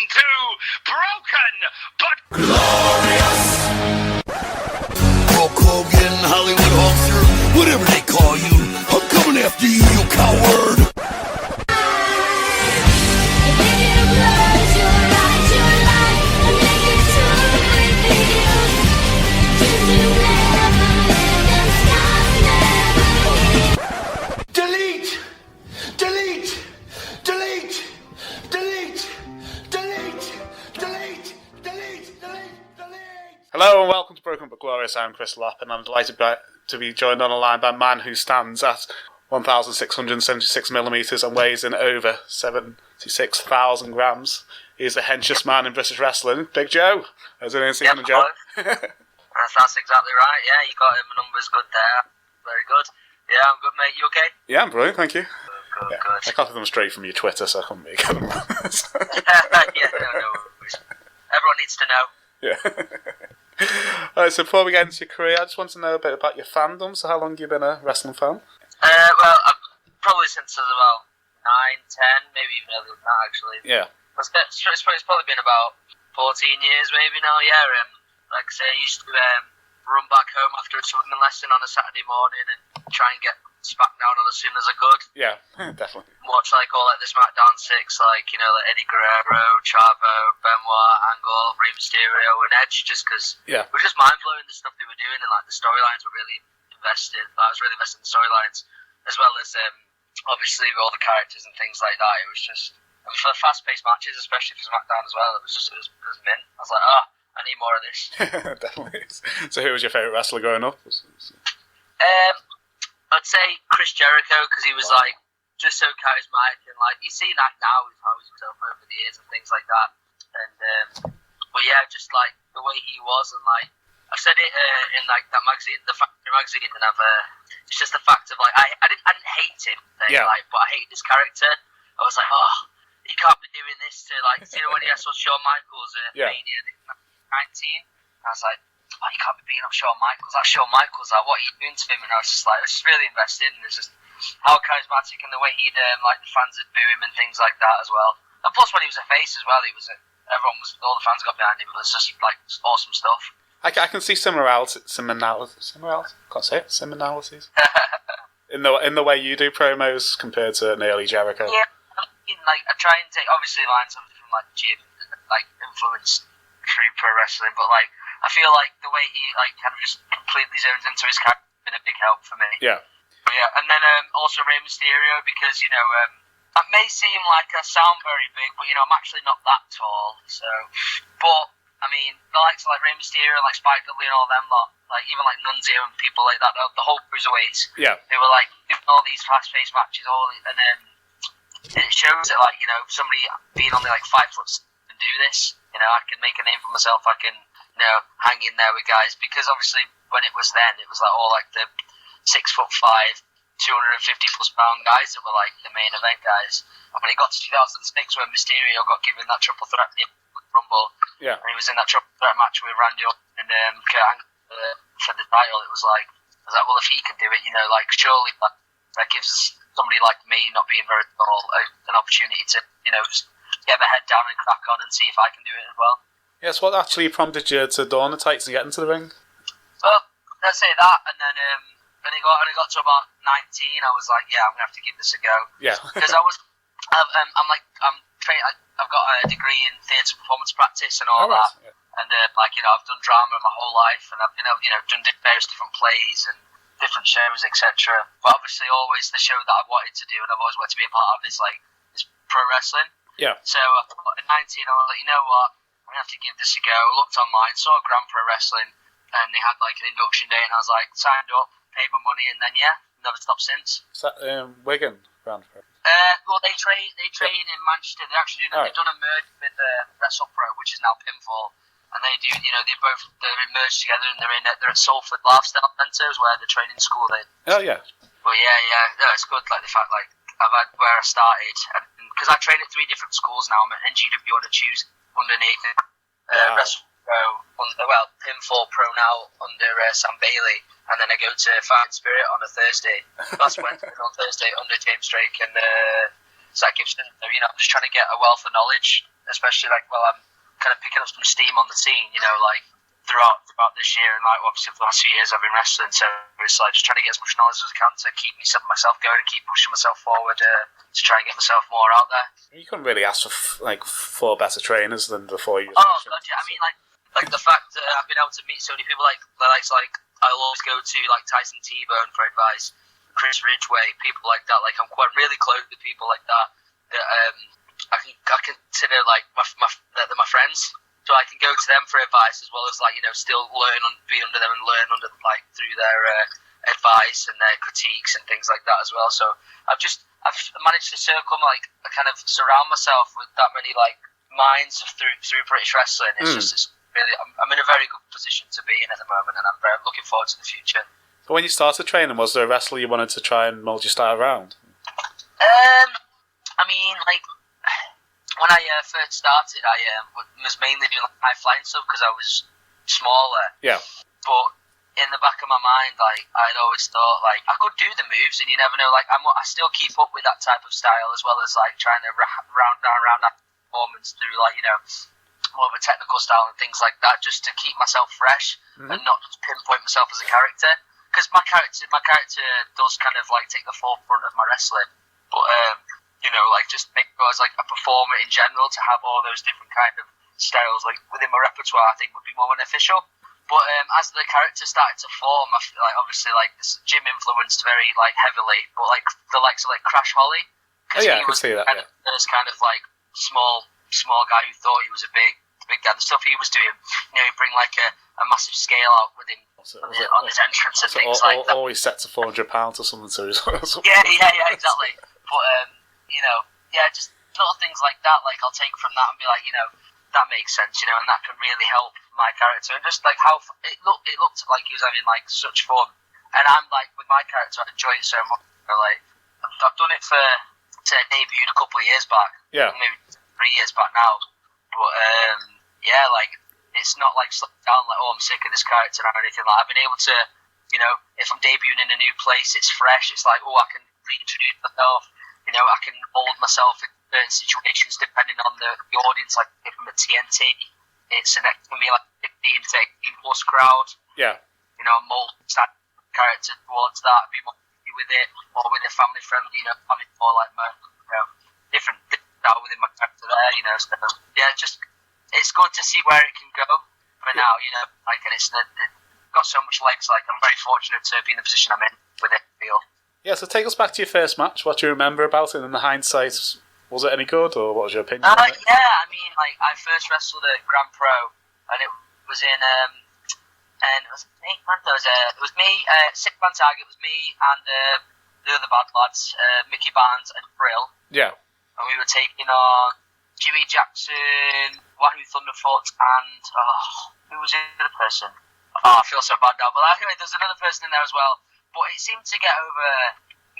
to Broken But Glorious! Hulk Hogan, Hollywood Hulkster, whatever they call you, I'm coming after you, you coward! Delete! Delete! Delete! Delete! Delete! Delete! Delete! Delete! Delete! Hello and welcome to Broken But Glorious. I'm Chris Lappin. I'm delighted to be joined on the line by a man who stands at 1,676mm and weighs in over 76,000 grams. He's the henchest man in British wrestling, Big Joe. How's it going, Joe? That's exactly right, yeah, you got him, numbers good there. Very good. Yeah, I'm good, mate. You okay? Yeah, I'm brilliant, thank you. Good. I copied them straight from your Twitter, so I couldn't make them. Yeah, no worries. Everyone needs to know. Yeah. Alright, so before we get into your career, I just want to know a bit about your fandom. So how long have you been a wrestling fan? Well, probably since I was about 9, 10, maybe even earlier than that, actually. Yeah. It's probably been about 14 years, maybe now, yeah. Like I say, I used to run back home after a swimming lesson on a Saturday morning and try and get SmackDown on as soon as I could. Yeah, definitely. Watch all the SmackDown 6, like Eddie Guerrero, Chavo, Benoit, Angle, Rey Mysterio, and Edge, just because it was just mind blowing the stuff they were doing, and the storylines were really invested. I was really invested in the storylines, as well as obviously with all the characters and things like that. It was just for fast paced matches, especially for SmackDown as well. It was mint. I was like, I need more of this. Definitely. So who was your favourite wrestler growing up? I'd say Chris Jericho, because he was just so charismatic, and you see that now with how he's built over the years and things like that. And but yeah, just the way he was, and I've said it in that magazine, the Factory magazine, and it's just the fact of I didn't hate him, but I hated his character. I was like, he can't be doing this to when he wrestled Shawn Michaels at Mania 19. I was like, you can't be beating up Shawn Michaels. That's Shawn Michaels. What are you doing to him? And I was just really invested. And it's just how charismatic and the way he'd the fans would boo him and things like that as well. And plus, when he was a face as well, all the fans got behind him. It was just awesome stuff. I can see similarities. Can't say it. Similarities. in the way you do promos compared to an early Jericho. Yeah, I try and take obviously lines from the gym and influence through pro wrestling, but I feel the way he kind of just completely zones into his character has been a big help for me. Yeah. But yeah, and then also Rey Mysterio, because that may seem like I sound very big, but I'm actually not that tall. So, but I mean, the likes of Rey Mysterio, Spike Dudley and all them lot, even Nunzio and people like that, the whole cruiserweights. Yeah. They were doing all these fast-paced matches, and it shows that somebody being only 5 foot can do this. I can make a name for myself. I can hang in there with guys, because obviously when it was then, it was all the 6'5", 250 plus pound guys that were the main event guys. And when it got to 2006, when Mysterio got given that triple threat in the Rumble, and he was in that triple threat match with Randy Orton and Kurt Angle for the title, it was I was well, if he can do it, surely that gives somebody like me, not being very tall, an opportunity to just get my head down and crack on and see if I can do it as well. Yes, what actually prompted you to don the tights and get into the ring? Well, let's say that, and then when I got to about 19, I was like, I'm gonna have to give this a go. Yeah. Because I'm trained. I've got a degree in theatre performance practice and all that, and I've done drama my whole life, and I've done various different plays and different shows, etc. But obviously, always the show that I've wanted to do, and I've always wanted to be a part of, is pro wrestling. Yeah. So at 19, I was like, you know what? I'm going to have to give this a go. I looked online, saw Grand Pro Wrestling, and they had an induction day, and I was signed up, paid my money, and then never stopped since. Is that Wigan Grand Pro? Well, they train in Manchester. They actually they've done a merge with Wrestle Pro, which is now Pinfall, and they do. They're merged together, and they're at Salford Lifestyle Centres, where the training school is. Oh yeah. Well, yeah. No, it's good. The fact I've had where I started, because I train at 3 different schools now. I'm at NGW on a Tuesday underneath Wrestle Pro, Pinfall Pro now under Sam Bailey, and then I go to Fighting Spirit on a Thursday. That's Wednesday on Thursday under James Drake and Zach Gibson. So I'm just trying to get a wealth of knowledge especially like while I'm kind of picking up some steam on the scene, you know, like throughout this year, and like obviously for the last few years I've been wrestling, so it's like just trying to get as much knowledge as I can to keep myself going and keep pushing myself forward to try and get myself more out there. You couldn't really ask for like 4 better trainers than the 4 you Oh god, yeah. I mean, like the fact that I've been able to meet so many people, like I'll always go to like Tyson T-Bone for advice, Chris Ridgway, people like that. Like I'm really close to people like that I consider like my friends. So I can go to them for advice as well as like, you know, still be under them and learn like through their advice and their critiques and things like that as well. So I've managed to circle like I kind of surround myself with that many like minds through British wrestling. It's really I'm in a very good position to be in at the moment, and I'm very looking forward to the future. So when you started training, was there a wrestler you wanted to try and mould your style around? I mean, like. When I first started, I was mainly doing like high flying stuff because I was smaller. Yeah. But in the back of my mind, like I'd always thought, like I could do the moves, and you never know. Like I still keep up with that type of style as well as like trying to round that performance through like, you know, more of a technical style and things like that, just to keep myself fresh and not just pinpoint myself as a character. Because my character does kind of like take the forefront of my wrestling, but. You know, like just make me as like a performer in general to have all those different kind of styles like within my repertoire, I think would be more beneficial. But as the character started to form, I feel like obviously like this Jim influenced very like heavily, but like the likes of like Crash Holly, I can see that. This kind of like small guy who thought he was a big guy. The stuff he was doing, you know, he'd bring like a massive scale out with him on his entrance and things like that. Always set to £400 or something. So yeah, exactly. But you know, yeah, just little things like that. Like I'll take from that and be like, you know, that makes sense, you know, and that can really help my character. And just like how it looked like he was having like such fun. And I'm like with my character, I enjoy it so much. You know, like I've done it for debuted a couple of years back, maybe 3 years back now. But yeah, like it's not like slipped down like, oh, I'm sick of this character or anything. Like I've been able to, you know, if I'm debuting in a new place, it's fresh. It's like, oh, I can reintroduce myself. You know, I can mould myself in certain situations depending on the audience. Like if I'm a TNT, it can be like 15 to 18 plus crowd. Yeah. You know, mould that character towards that, be more with it, or with a family friendly, you know, having more like my, you know, different style within my character there, you know. So yeah, just it's good to see where it can go for now, you know. Like, and it's got so much legs. Like I'm very fortunate to be in the position I'm in with it. I feel. Yeah, so take us back to your first match. What do you remember about it? In the hindsight, was it any good, or what was your opinion on it? Yeah, I mean, like I first wrestled at Grand Pro, and it was in, and it was me. It was me. 6-man tag. It was me and the other bad lads, Mickey Barnes and Brill. Yeah. And we were taking on Jimmy Jackson, Wahoo Thunderfoot, and who was the other person? Oh, I feel so bad now. But anyway, there's another person in there as well. But it seemed to get over.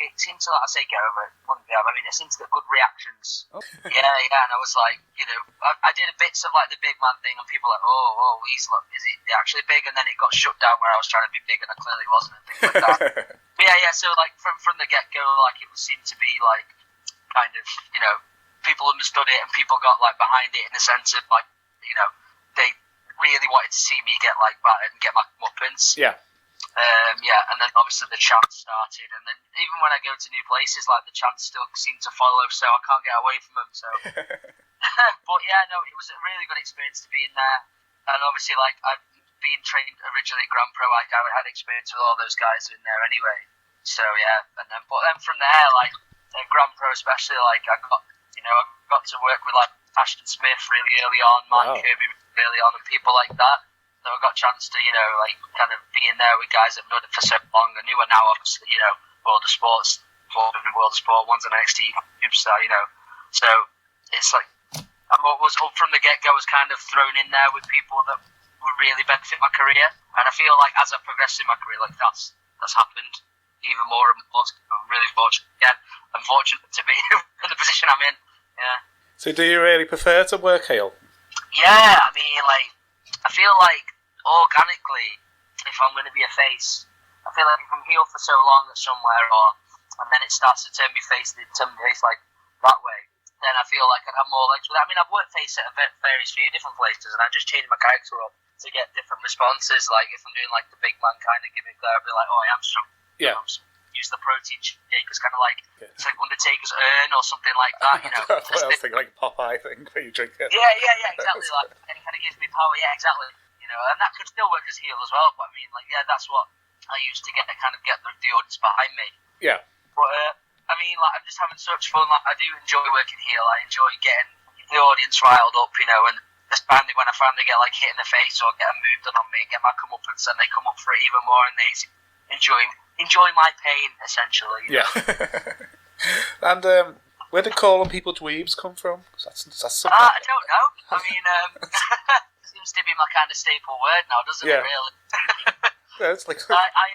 It seemed to, like I say, get over. It wouldn't be. I mean, it seemed to get good reactions. Okay. Yeah. And I was like, you know, I did bits of like the big man thing, and people were like, oh, is he actually big? And then it got shut down where I was trying to be big, and I clearly wasn't, and things like that. But yeah. So like from the get go, like it seemed to be like kind of, you know, people understood it and people got like behind it in the sense of like, you know, they really wanted to see me get like battered and get my comeuppance. Yeah. And then obviously the chants started, and then even when I go to new places, like the chants still seem to follow, so I can't get away from them. So, but yeah, no, it was a really good experience to be in there, and obviously, like I've been trained originally at Grand Pro, like I had experience with all those guys in there anyway. So yeah, but then from there, like at Grand Pro especially, like I got to work with like Ashton Smith really early on, Mike Kirby really early on, and people like that. So I got a chance to, you know, like kind of be in there with guys that have known it for so long, and who are now obviously, you know, World of Sport, one's an NXT superstar, you know. So it's like I was up from the get-go, was kind of thrown in there with people that would really benefit my career, and I feel like as I progressed in my career, like that's happened even more and more. I'm really fortunate. Yeah, I'm fortunate to be in the position I'm in. Yeah. So do you really prefer to work heel? Yeah, I mean, like I feel like organically, if I'm going to be a face, I feel like if I'm heel for so long at somewhere, and then it starts to turn me face like that way, then I feel like I'd have more legs with it. I mean, I've worked face at various few different places, and I just changed my character up to get different responses. Like, if I'm doing, like, the big man kind of gimmick there, I'd be like, oh, I am strong. Yeah. Use the protein shake as kind of like, it's like Undertaker's urn or something like that, you know. What else thing, like Popeye thing, where you drink it? Yeah, exactly. Like, and it kind of gives me power, yeah, exactly. You know, and that could still work as heel as well, but I mean, like, yeah, that's what I used to get the audience behind me. Yeah. But, I mean, like, I'm just having such fun. Like, I do enjoy working heel. I enjoy getting the audience riled up, you know, and especially when I finally get, like, hit in the face or get a move done on me, get my comeuppance, and they come up for it even more, and they enjoy my pain, essentially. Yeah. And where did calling people dweebs come from? That's something. I don't know. I mean, seems to be my kind of staple word now, doesn't it? Really. Yeah, it's like. I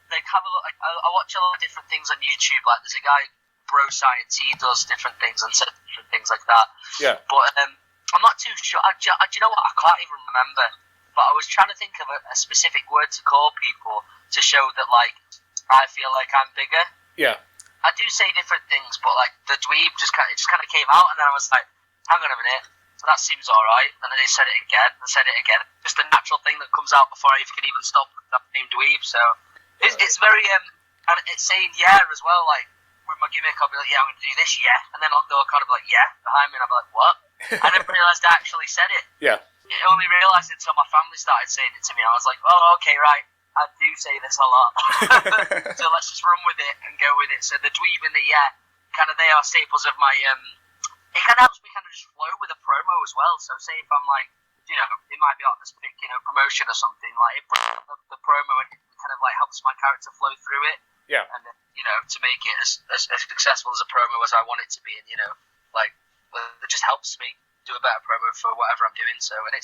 like have a look. I watch a lot of different things on YouTube. Like, there's a guy, Bro Science. He does different things and says different things like that. Yeah. But I'm not too sure. Do you know what? I can't even remember. But I was trying to think of a specific word to call people to show that, like, I feel like I'm bigger. Yeah. I do say different things, but, like, the dweeb just kind of came out, and then I was like, hang on a minute, so that seems alright. And then they said it again, and said it again. Just a natural thing that comes out before I can even stop that name dweeb. So it's very and it's saying yeah as well. Like, with my gimmick, I'll be like, yeah, I'm going to do this, yeah, and then they'll kind of be like, yeah, behind me, and I'll be like, what? I didn't realise I actually said it. Yeah. I only realised it until my family started saying it to me. I was like, oh, okay, right. I do say this a lot. So let's just run with it and go with it. So the dweeb and the yeah, kind of, they are staples of my, it kind of helps me kind of just flow with a promo as well. So say if I'm like, you know, it might be like a specific, you know, promotion or something, like, it brings up the promo and it kind of like helps my character flow through it. Yeah. And then, you know, to make it as successful as a promo as I want it to be. And, you know, like, it just helps me do a better promo for whatever I'm doing. So, and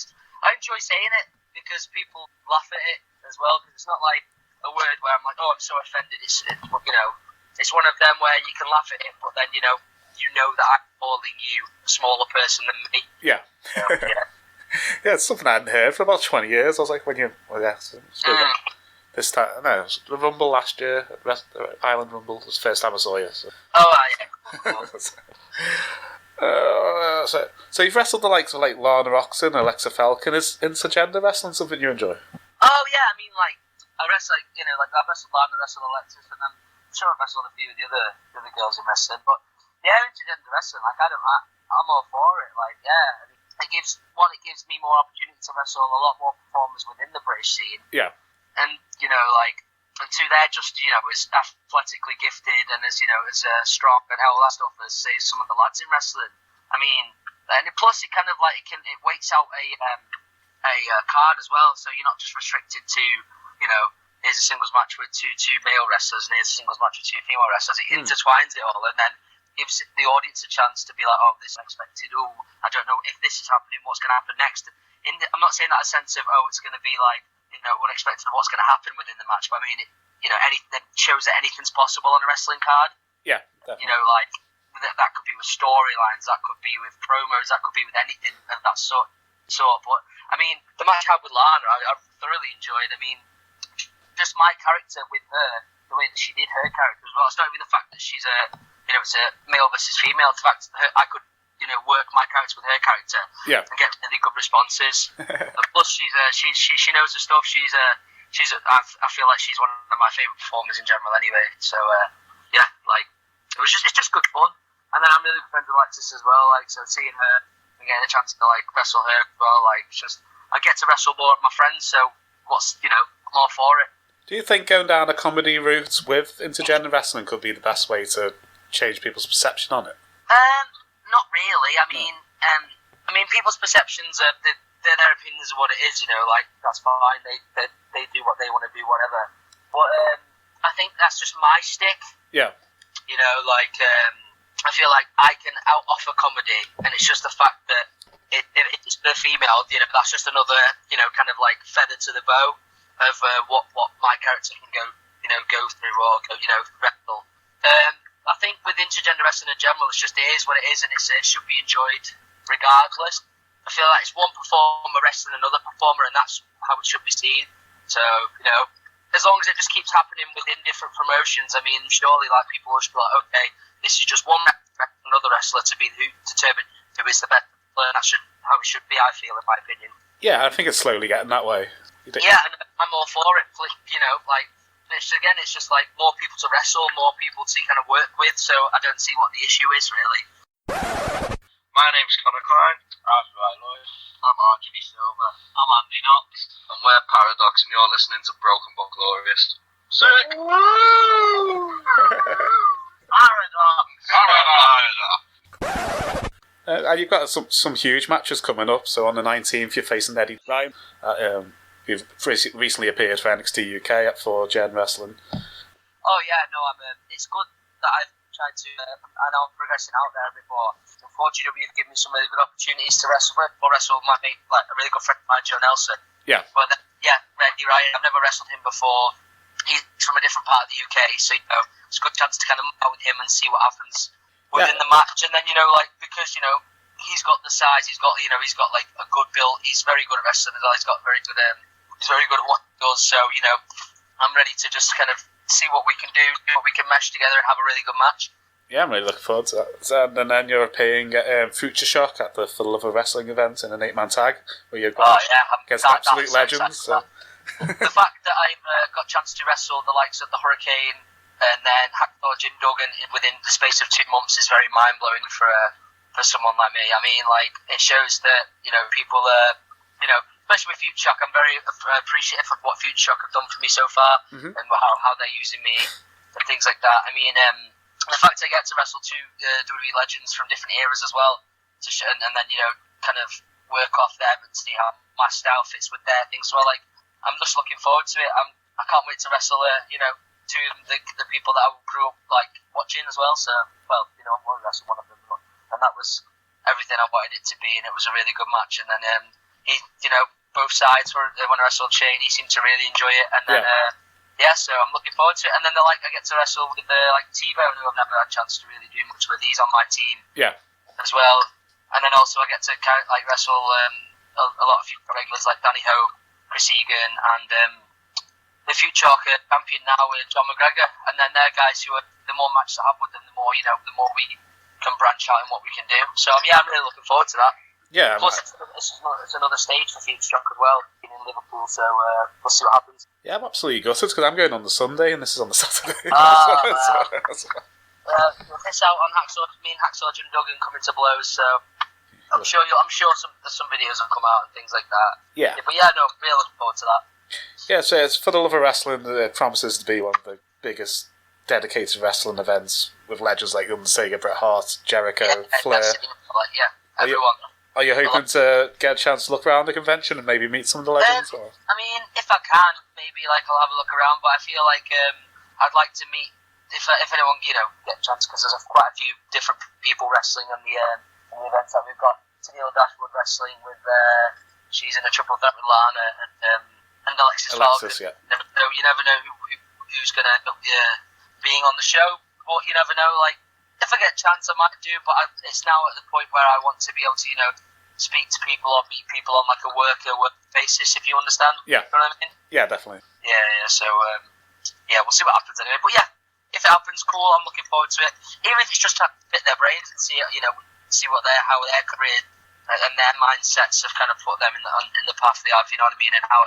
I enjoy saying it because people laugh at it as well, because it's not like a word where I'm like, oh, I'm so offended. It's you know, it's one of them where you can laugh at it, but then, you know that I'm calling you a smaller person than me. Yeah. So, yeah. Yeah, it's something I hadn't heard for about 20 years. I was like, this time, no, it was the Rumble last year, the Island Rumble, was the first time I saw you. So. Oh, yeah. Cool. So you've wrestled the likes of like Lana Oxen, Alexa Falcon. Is intergender wrestling something you enjoy? Oh yeah, I mean, like, I wrestle, like, you know, like, I've wrestled Lana, wrestled Alexis, and then I'm sure I've wrestled a few of the other girls in wrestling. But yeah, intergender wrestling, like, I'm all for it. Like, yeah, it gives me more opportunity to wrestle a lot more performers within the British scene. Yeah. And, you know, like, and two, they're just, you know, as athletically gifted and as, you know, as strong and all that stuff as, say, some of the lads in wrestling. I mean, and plus it kind of, like, it weights out a card as well, so you're not just restricted to, you know, here's a singles match with two male wrestlers and here's a singles match with two female wrestlers. It intertwines it all and then gives the audience a chance to be like, oh, this is unexpected, oh, I don't know if this is happening, what's going to happen next. I'm not saying that a sense of, oh, it's going to be like, you know, unexpected of what's going to happen within the match, but I mean, you know, that shows that anything's possible on a wrestling card. Yeah, definitely. You know, like, that could be with storylines, that could be with promos, that could be with anything of that sort. But, I mean, the match I had with Lana, I thoroughly enjoyed. I mean, just my character with her, the way that she did her character as well. It's not even the fact that she's it's a male versus female. It's the fact that I could, you know, work my character with her character and get really good responses. And plus, she knows her stuff. I feel like she's one of my favourite performers in general anyway. So, yeah, like, it's just good fun. And then I'm really good friends with Alexis as well, like, so seeing her and getting a chance to, like, wrestle her as well, like, just, I get to wrestle more with my friends, so I'm all for it. Do you think going down a comedy route with intergender wrestling could be the best way to change people's perception on it? Not really. I mean, people's perceptions are their opinions of what it is. You know, like, that's fine. They do what they want to do, whatever. But I think that's just my stick. Yeah. You know, like, I feel like I can out-offer comedy, and it's just the fact that if it's the female, you know, that's just another, you know, kind of like feather to the bow of what my character can go through or you know, wrestle. I think with intergender wrestling in general, it is what it is, and it should be enjoyed regardless. I feel like it's one performer wrestling another performer, and that's how it should be seen. So, you know, as long as it just keeps happening within different promotions, I mean, surely, like, people will just be like, okay, this is just one wrestler another wrestler to be who determine who is the best wrestler, and that's how it should be. I feel, in my opinion. Yeah, I think it's slowly getting that way. Yeah, and I'm all for it. You know, like it's just like more people to wrestle, more people to kind of work with. So I don't see what the issue is really. My name's Connor Klein. I'm Ryan Lloyd. I'm Arjuni Silver. I'm Andy Knox. And we're Paradox, and you're listening to Broken But Glorious. Sick! Paradox! And you've got some huge matches coming up. So on the 19th, you're facing Eddie Ryan. You've recently appeared for NXT UK for Gen Wrestling. Oh yeah, no, it's good that I've tried to. I know I'm progressing out there a bit more. Unfortunately, you've given me some really good opportunities to wrestle with. Or wrestle with my mate, like a really good friend of mine, Joe Nelson. Yeah. But Eddie Ryan, I've never wrestled him before. He's from a different part of the UK, so it's a good chance to kind of out with him and see what happens within the match. And then because he's got the size, he's got like a good build. He's very good at wrestling as well. He's got he's very good at what he does. So I'm ready to just kind of see what we can do, what we can mesh together, and have a really good match. Yeah, I'm really looking forward to that. And then you're appearing at Future Shock at the For the Love of Wrestling event in an 8-man tag, where you're going against absolute legends. So. The fact that I've got a chance to wrestle the likes of the Hurricane and then Hacksaw Jim Duggan within the space of 2 months is very mind blowing for someone like me. I mean, like, it shows that people especially with Feud Shock, I'm very appreciative of what Feud Shock have done for me so far, and how they're using me and things like that. I mean, the fact I get to wrestle two WWE legends from different eras as well, and then kind of work off them and see how my style fits with their things. So I'm just looking forward to it. I can't wait to wrestle two of the people that I grew up like watching as well. So I want to wrestle one of them, and that was everything I wanted it to be, and it was a really good match. And then both sides when I wrestled Shane, he seemed to really enjoy it, and then. So I'm looking forward to it. And then I get to wrestle with T-Bone, who I've never had a chance to really do much with. He's on my team as well. And then also I get to wrestle a lot of future regulars like Danny Ho, Chris Egan, and the future champion now with John McGregor. And then they're guys who are, the more matches I have with them, the more we can branch out in what we can do. So I'm really looking forward to that. Yeah. Plus, it's another stage for Future Shock as well, in Liverpool, so we'll see what happens. Yeah, I'm absolutely gutted because I'm going on the Sunday and this is on the Saturday. You'll miss out on me and Hacksaw Jim Duggan coming to blows, so I'm sure some videos will come out and things like that. Yeah. But yeah, no, really looking forward to that. Yeah, so it's For the Love of Wrestling. It promises to be one of the biggest dedicated wrestling events with legends like Undertaker, Bret Hart, Jericho, Flair. Everyone. Are you hoping to get a chance to look around the convention and maybe meet some of the legends? I mean, if I can, maybe I'll have a look around. But I feel like I'd like to meet if anyone get a chance, because there's quite a few different people wrestling on the events that we've got. Tennille Dashwood wrestling with she's in a triple threat with Lana and Alexis Falcon. Yeah. So you never know who's going to end up being on the show. But you never know, if I get a chance, I might do, but it's now at the point where I want to be able to, speak to people or meet people on a work basis, if you understand. Yeah. You know what I mean? Yeah, definitely. Yeah, so, we'll see what happens anyway. But yeah, if it happens, cool, I'm looking forward to it. Even if it's just trying to fit their brains and see, see how their career and their mindsets have kind of put them in the path they have, you know what I mean, and how,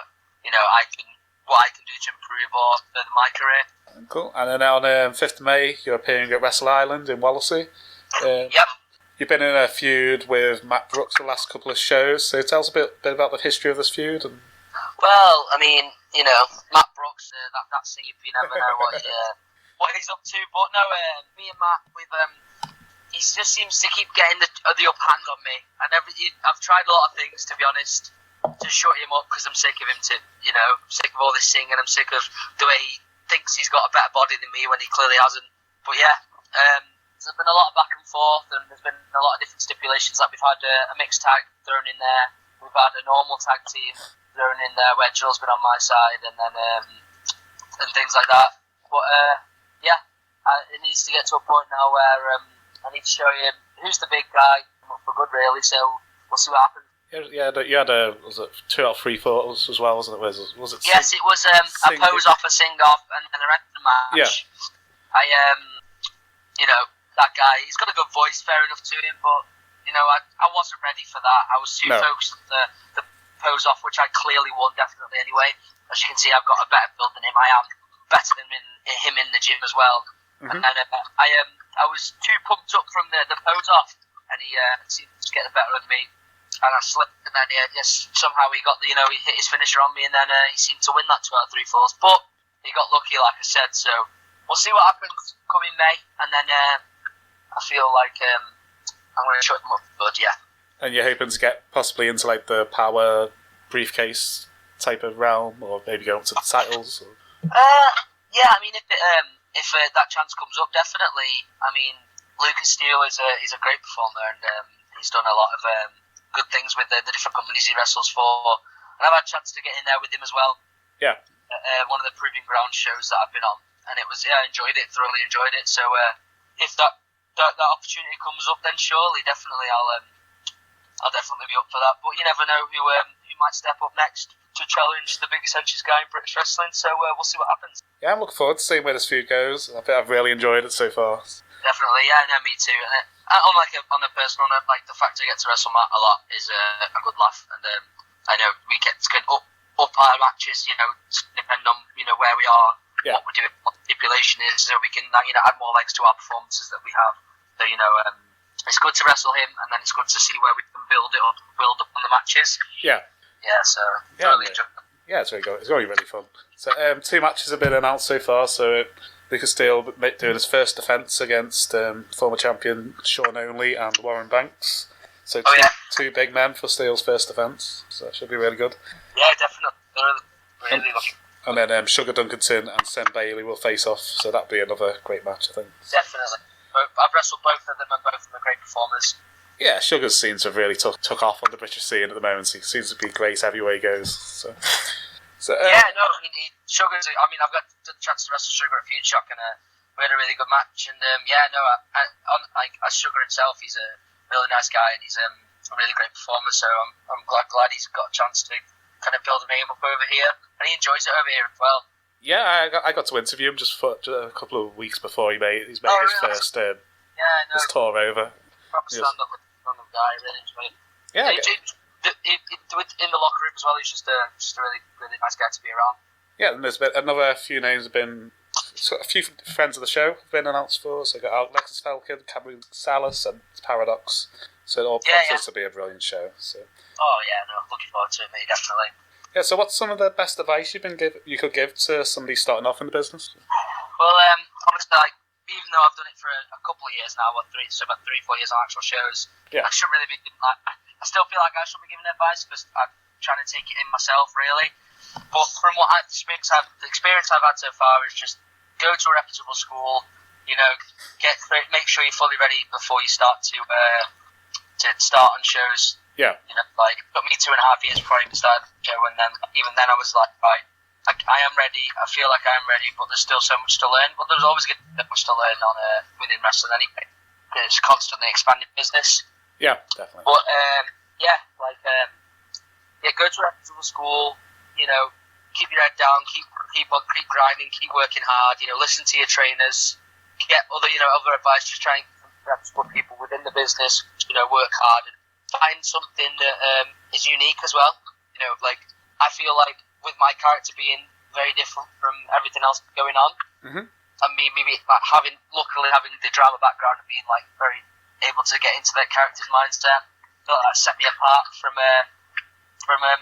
what I can do to improve or further my career. Cool. And then on 5th of May, you're appearing at Wrestle Island in Wallasey. Yep. You've been in a feud with Matt Brooks the last couple of shows, so tell us a bit about the history of this feud. Well, I mean, Matt Brooks, that Steve, you never know what he's up to. But no, me and Matt, he just seems to keep getting the up hand on me. And I've tried a lot of things, to be honest, to shut him up, because I'm sick of him sick of all this singing. I'm sick of the way he thinks he's got a better body than me when he clearly hasn't. But yeah, there's been a lot of back and forth, and there's been a lot of different stipulations. Like we've had a mixed tag thrown in there, we've had a normal tag team thrown in there where Jill's been on my side, and then and things like that. But it needs to get to a point now where I need to show him who's the big guy for good, really. So we'll see what happens. Yeah, you had was it 2 out of 3 photos as well, wasn't it? Was it? Yes, it was a pose off, a sing off, and the rest of the match. Yeah. that guy. He's got a good voice, fair enough to him, but you know, I wasn't ready for that. I was too focused on the pose off, which I clearly won definitely anyway. As you can see, I've got a better build than him. I am better than him in the gym as well. Mm-hmm. And I was too pumped up from the pose off, and he seemed to get the better of me. And I slipped, and then somehow he got he hit his finisher on me, and then he seemed to win that 2 out of 3 falls. But he got lucky, like I said. So we'll see what happens coming May, and then I feel like I'm going to shut him up. But yeah. And you're hoping to get possibly into like the power briefcase type of realm, or maybe go up to the titles? Or... yeah, I mean, if that chance comes up, definitely. I mean, Lucas Steele is a great performer, and he's done a lot of good things with the different companies he wrestles for. And I've had a chance to get in there with him as well. Yeah. One of the Proving Ground shows that I've been on, and I enjoyed it, thoroughly enjoyed it. So if that opportunity comes up, then surely, definitely, I'll definitely be up for that. But you never know who might step up next to challenge the biggest henches guy in British wrestling. So we'll see what happens. Yeah, I'm looking forward to seeing where this feud goes. I think I've really enjoyed it so far. Definitely, yeah, no, me too. And on a personal note, like the fact I get to wrestle Matt a lot is a good laugh. And I know we get up our matches, depending on where we are, what we're doing, what the stipulation is, so we can add more legs to our performances that we have. So it's good to wrestle him, and then it's good to see where we can build up on the matches. Yeah. Yeah, so thoroughly enjoyed it. Yeah, it's very good. It's really, really fun. So 2 matches have been announced so far. So Lucas Steele doing his first defence against former champion Sean Only and Warren Banks. So two big men for Steele's first defence. So that should be really good. Yeah, definitely. Really looking. And then Sugar Dunkerton and Sam Bailey will face off. So that'll be another great match, I think. Definitely. I've wrestled both of them, and both of them are great performers. Yeah, Sugar seems to have really took off on the British scene at the moment. He seems to be great everywhere he goes. So Sugar's. I've got the chance to wrestle Sugar at Feud Shock, and we had a really good match. And as Sugar himself, he's a really nice guy, and he's a really great performer. So I'm glad he's got a chance to kind of build a name up over here, and he enjoys it over here as well. Yeah, I got to interview him just a couple of weeks before he's made his first his tour over. Proper stand-up guy, really enjoyed it. Yeah, in the locker room as well, he's just a really, really nice guy to be around. Yeah, and there's been another few names have been. A few friends of the show have been announced for. So we've got Alexis Falcon, Cameron Salas, and Paradox. So it all promises to be a brilliant show. So. Oh yeah, no, looking forward to it, me definitely. Yeah, so what's some of the best advice you could give to somebody starting off in the business? Well, honestly, even though I've done it for a couple of years now, about 3-4 years on actual shows, I shouldn't really be giving, I still feel like I should be giving advice because I'm trying to take it in myself, really. But from what the experience I've had so far is just go to a reputable school, make sure you're fully ready before you start to start on shows. Yeah. It took me 2.5 years before I even started the show, and then even then I was like, right, I am ready. I feel like I am ready, but there's still so much to learn. But there's always going to be much to learn within wrestling anyway, because it's constantly expanding business. Yeah, definitely. But go to a reputable school. Keep your head down, keep grinding, keep working hard. Listen to your trainers, get other advice. Just try and reputable people within the business. Work hard and find something that is unique as well. I feel like with my character being very different from everything else going on, and me maybe having the drama background and being very able to get into that character's mindset, that set me apart from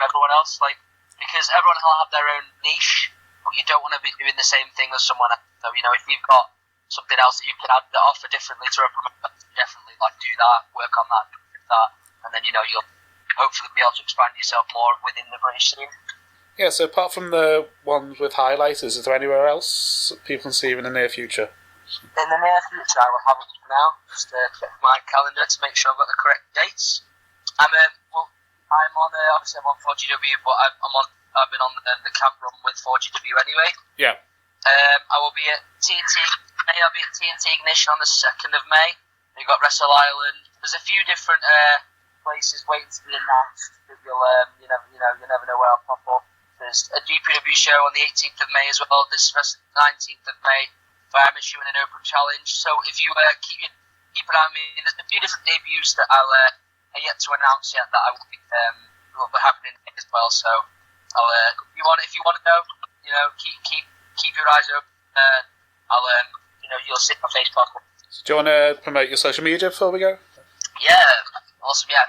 everyone else. Because everyone will have their own niche, but you don't want to be doing the same thing as someone else. So if you've got something else that you can offer differently to a promoter, definitely do that, work on that, and then you'll hopefully be able to expand yourself more within the British scene. Yeah, so apart from the ones with highlighters, is there anywhere else people can see you in the near future? In the near future, I will have it now. Just check my calendar to make sure I've got the correct dates. I'm on 4GW, but I've been on the camp run with 4GW anyway. Yeah. I will be at TNT May. I'll be at TNT Ignition on the 2nd of May. We've got Wrestle Island. There's a few different places waiting to be announced. That you never know where I'll pop up. There's a GPW show on the 18th of May as well. This is 19th of May, where I'm issuing an open challenge. So if you keep an eye on me. There's a few different debuts that I'll yet to announce yet that I will be happening as well. So if you want to know, keep your eyes open. You'll see my Facebook. So do you want to promote your social media before we go? Yeah, awesome. Yeah,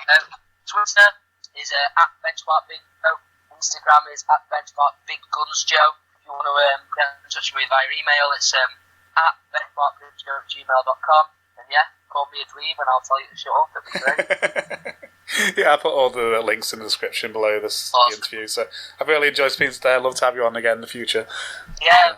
Twitter is at Benchmark Big Joe. Instagram is at Benchmark Big Guns Joe. If you want to get in touch with me via email, it's at benchmarkbigjoe@gmail.com. And yeah, call me a dweeb and I'll tell you to shut up. It'd be great. Yeah, I'll put all the links in the description below the interview. So I've really enjoyed speaking today. I'd love to have you on again in the future. Yeah.